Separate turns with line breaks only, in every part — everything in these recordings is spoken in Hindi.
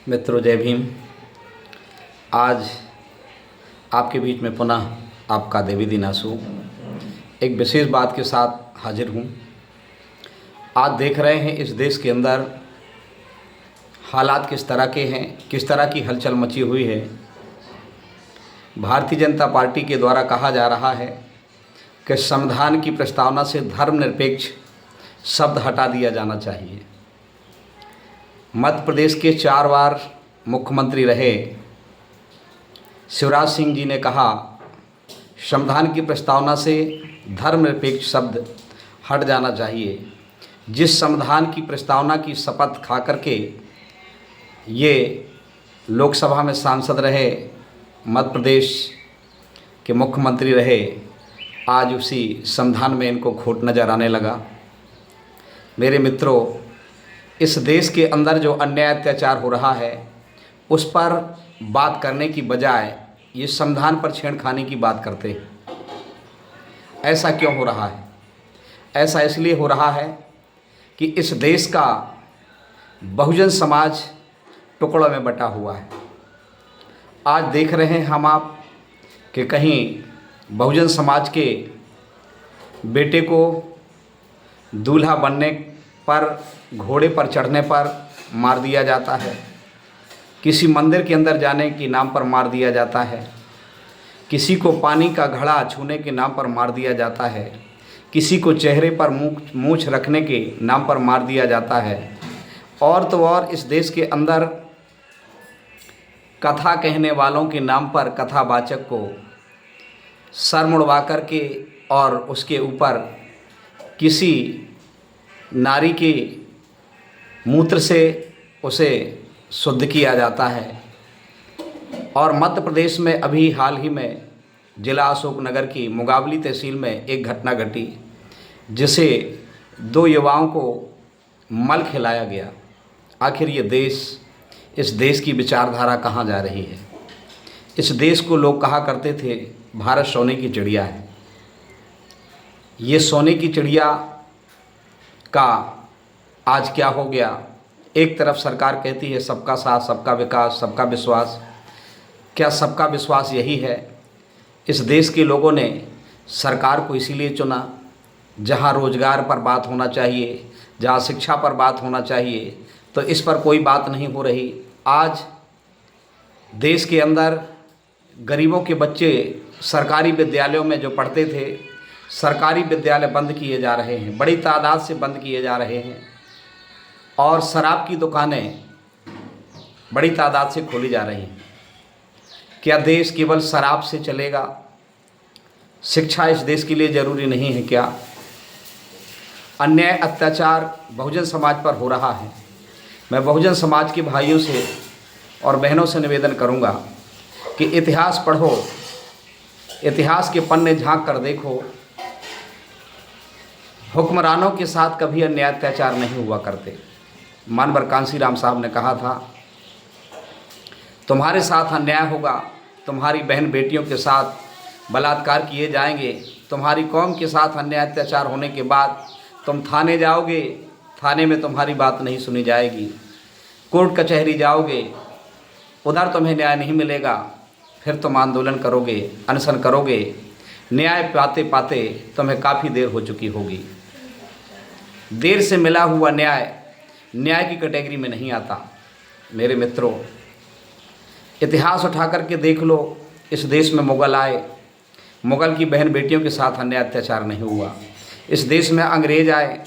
मित्रों, जय भीम। आज आपके बीच में पुनः आपका देवी दिनासु एक विशेष बात के साथ हाजिर हूँ। आज देख रहे हैं इस देश के अंदर हालात किस तरह के हैं, किस तरह की हलचल मची हुई है। भारतीय जनता पार्टी के द्वारा कहा जा रहा है कि संविधान की प्रस्तावना से धर्मनिरपेक्ष शब्द हटा दिया जाना चाहिए। मध्य प्रदेश के 4 बार मुख्यमंत्री रहे शिवराज सिंह जी ने कहा संविधान की प्रस्तावना से धर्मनिरपेक्ष शब्द हट जाना चाहिए। जिस संविधान की प्रस्तावना की शपथ खा करके ये लोकसभा में सांसद रहे, मध्य प्रदेश के मुख्यमंत्री रहे, आज उसी संविधान में इनको खोट नज़र आने लगा। मेरे मित्रों, इस देश के अंदर जो अन्याय अत्याचार हो रहा है उस पर बात करने की बजाय ये संविधान पर छेड़खानी की बात करते हैं। ऐसा क्यों हो रहा है? ऐसा इसलिए हो रहा है कि इस देश का बहुजन समाज टुकड़ों में बटा हुआ है। आज देख रहे हैं हम आप कि कहीं बहुजन समाज के बेटे को दूल्हा बनने पर, घोड़े पर चढ़ने पर मार दिया जाता है, किसी मंदिर के अंदर जाने के नाम पर मार दिया जाता है, किसी को पानी का घड़ा छूने के नाम पर मार दिया जाता है, किसी को चेहरे पर मूंछ रखने के नाम पर मार दिया जाता है। और तो और इस देश के अंदर कथा कहने वालों के नाम पर कथावाचक को सर मुड़वा कर के और उसके ऊपर किसी नारी के मूत्र से उसे शुद्ध किया जाता है। और मध्य प्रदेश में अभी हाल ही में जिला अशोकनगर की मुगावली तहसील में एक घटना घटी जिसे 2 युवाओं को मल खिलाया गया। आखिर ये देश, इस देश की विचारधारा कहाँ जा रही है? इस देश को लोग कहा करते थे भारत सोने की चिड़िया है। ये सोने की चिड़िया का आज क्या हो गया? एक तरफ सरकार कहती है सबका साथ, सबका विकास, सबका विश्वास। क्या सबका विश्वास यही है? इस देश के लोगों ने सरकार को इसीलिए चुना जहां रोजगार पर बात होना चाहिए, जहां शिक्षा पर बात होना चाहिए, तो इस पर कोई बात नहीं हो रही। आज देश के अंदर गरीबों के बच्चे सरकारी विद्यालयों में जो पढ़ते थे, सरकारी विद्यालय बंद किए जा रहे हैं, बड़ी तादाद से बंद किए जा रहे हैं। और शराब की दुकानें बड़ी तादाद से खोली जा रही हैं। क्या देश केवल शराब से चलेगा? शिक्षा इस देश के लिए ज़रूरी नहीं है क्या? अन्याय अत्याचार बहुजन समाज पर हो रहा है। मैं बहुजन समाज के भाइयों से और बहनों से निवेदन करूंगा कि इतिहास पढ़ो, इतिहास के पन्ने झांक कर देखो। हुक्मरानों के साथ कभी अन्याय अत्याचार नहीं हुआ करते। मानवर कांसीराम साहब ने कहा था तुम्हारे साथ अन्याय होगा, तुम्हारी बहन बेटियों के साथ बलात्कार किए जाएंगे, तुम्हारी कौम के साथ अन्याय अत्याचार होने के बाद तुम थाने जाओगे, थाने में तुम्हारी बात नहीं सुनी जाएगी, कोर्ट कचहरी जाओगे, उधर तुम्हें न्याय नहीं मिलेगा, फिर तुम आंदोलन करोगे, अनशन करोगे, न्याय पाते पाते तुम्हें काफ़ी देर हो चुकी होगी। देर से मिला हुआ न्याय की कैटेगरी में नहीं आता। मेरे मित्रों, इतिहास उठा करके देख लो। इस देश में मुग़ल आए, मुग़ल की बहन बेटियों के साथ अन्याय अत्याचार नहीं हुआ। इस देश में अंग्रेज आए,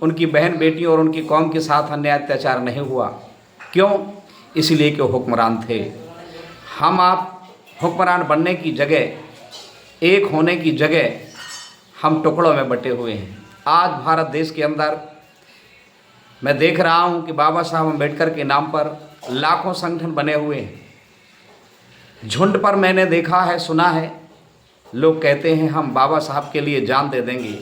उनकी बहन बेटियों और उनकी कौम के साथ अन्याय अत्याचार नहीं हुआ। क्यों? इसलिए कि हुक्मरान थे। हम आप हुक्मरान बनने की जगह, एक होने की जगह हम टुकड़ों में बटे हुए हैं। आज भारत देश के अंदर मैं देख रहा हूं कि बाबा साहब अम्बेडकर के नाम पर लाखों संगठन बने हुए हैं। झुंड पर मैंने देखा है, सुना है, लोग कहते हैं हम बाबा साहब के लिए जान दे देंगे,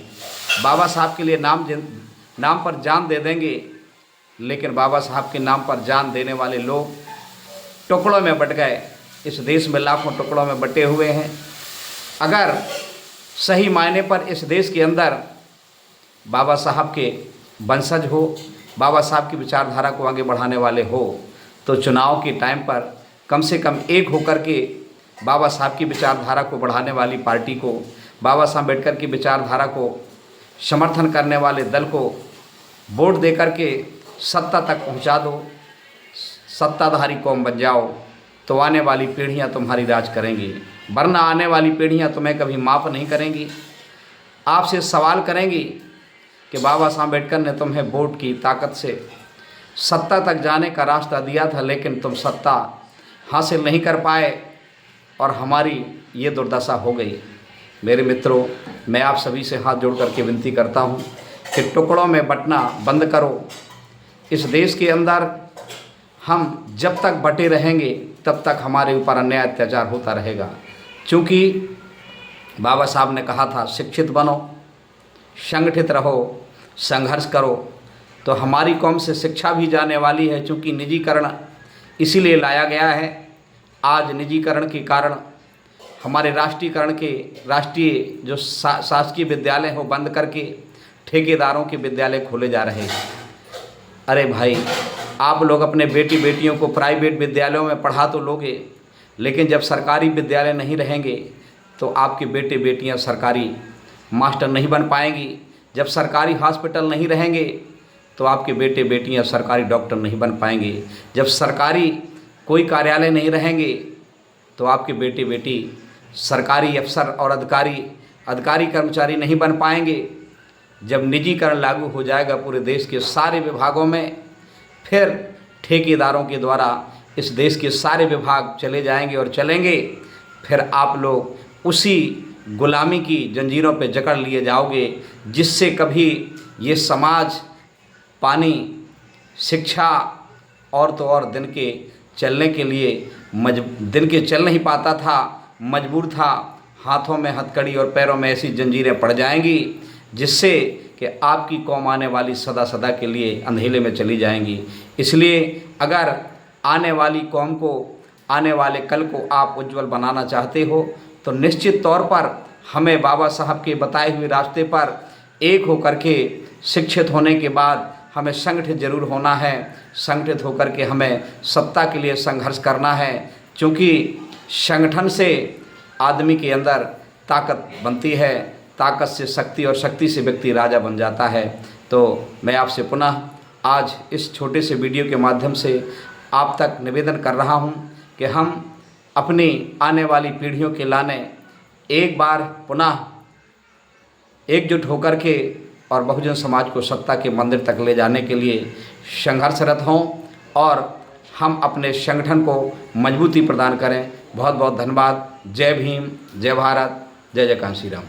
बाबा साहब के लिए नाम पर जान दे देंगे। लेकिन बाबा साहब के नाम पर जान देने वाले लोग टुकड़ों में बट गए। इस देश में लाखों टुकड़ों में बटे हुए हैं। अगर सही मायने पर इस देश के अंदर बाबा साहब के वंशज हो, बाबा साहब की विचारधारा को आगे बढ़ाने वाले हो, तो चुनाव के टाइम पर कम से कम एक होकर के बाबा साहब की विचारधारा को बढ़ाने वाली पार्टी को, बाबा साहब अम्बेडकर की विचारधारा को समर्थन करने वाले दल को वोट दे करके सत्ता तक पहुंचा दो, सत्ताधारी कौम बन जाओ, तो आने वाली पीढ़ियां तुम्हारी राज करेंगी, वरना आने वाली पीढ़ियां तुम्हें कभी माफ़ नहीं करेंगी। आपसे सवाल करेंगी कि बाबा साहब अम्बेडकर ने तुम्हें वोट की ताकत से सत्ता तक जाने का रास्ता दिया था, लेकिन तुम सत्ता हासिल नहीं कर पाए और हमारी ये दुर्दशा हो गई। मेरे मित्रों, मैं आप सभी से हाथ जोड़ करके विनती करता हूँ कि टुकड़ों में बंटना बंद करो। इस देश के अंदर हम जब तक बटे रहेंगे तब तक हमारे ऊपर अन्याय अत्याचार होता रहेगा। क्योंकि बाबा साहब ने कहा था शिक्षित बनो, संगठित रहो, संघर्ष करो। तो हमारी कौम से शिक्षा भी जाने वाली है, क्योंकि निजीकरण इसीलिए लाया गया है। आज निजीकरण के कारण हमारे राष्ट्रीय जो शासकीय विद्यालय हो बंद करके ठेकेदारों के विद्यालय खोले जा रहे हैं। अरे भाई, आप लोग अपने बेटी बेटियों को प्राइवेट विद्यालयों में पढ़ा तो लोगे, लेकिन जब सरकारी विद्यालय नहीं रहेंगे तो आपके बेटे बेटियां सरकारी मास्टर नहीं बन पाएंगी। जब सरकारी हॉस्पिटल नहीं रहेंगे तो आपके बेटे बेटियां सरकारी डॉक्टर नहीं बन पाएंगे। जब सरकारी कोई कार्यालय नहीं रहेंगे तो आपके बेटे बेटी सरकारी अफसर और अधिकारी कर्मचारी नहीं बन पाएंगे। जब निजीकरण लागू हो जाएगा पूरे देश के सारे विभागों में, फिर ठेकेदारों के द्वारा इस देश के सारे विभाग चले जाएंगे और चलेंगे। फिर आप लोग उसी गुलामी की जंजीरों पे जकड़ लिए जाओगे, जिससे कभी ये समाज पानी, शिक्षा और तो और दिन के चलने के लिए दिन के चल नहीं पाता था, मजबूर था। हाथों में हथकड़ी और पैरों में ऐसी जंजीरें पड़ जाएंगी जिससे कि आपकी कौम आने वाली सदा सदा के लिए अंधेरे में चली जाएंगी। इसलिए अगर आने वाली कौम को, आने वाले कल को आप उज्जवल बनाना चाहते हो तो निश्चित तौर पर हमें बाबा साहब के बताए हुए रास्ते पर एक होकर के शिक्षित होने के बाद हमें संगठित जरूर होना है। संगठित होकर के हमें सत्ता के लिए संघर्ष करना है, क्योंकि संगठन से आदमी के अंदर ताकत बनती है, ताकत से शक्ति और शक्ति से व्यक्ति राजा बन जाता है। तो मैं आपसे पुनः आज इस छोटे से वीडियो के माध्यम से आप तक निवेदन कर रहा हूं कि हम अपनी आने वाली पीढ़ियों के लाने एक बार पुनः एकजुट होकर के और बहुजन समाज को सत्ता के मंदिर तक ले जाने के लिए संघर्षरत हों और हम अपने संगठन को मजबूती प्रदान करें। बहुत बहुत धन्यवाद। जय भीम, जय भारत, जय जय कान्शी राम।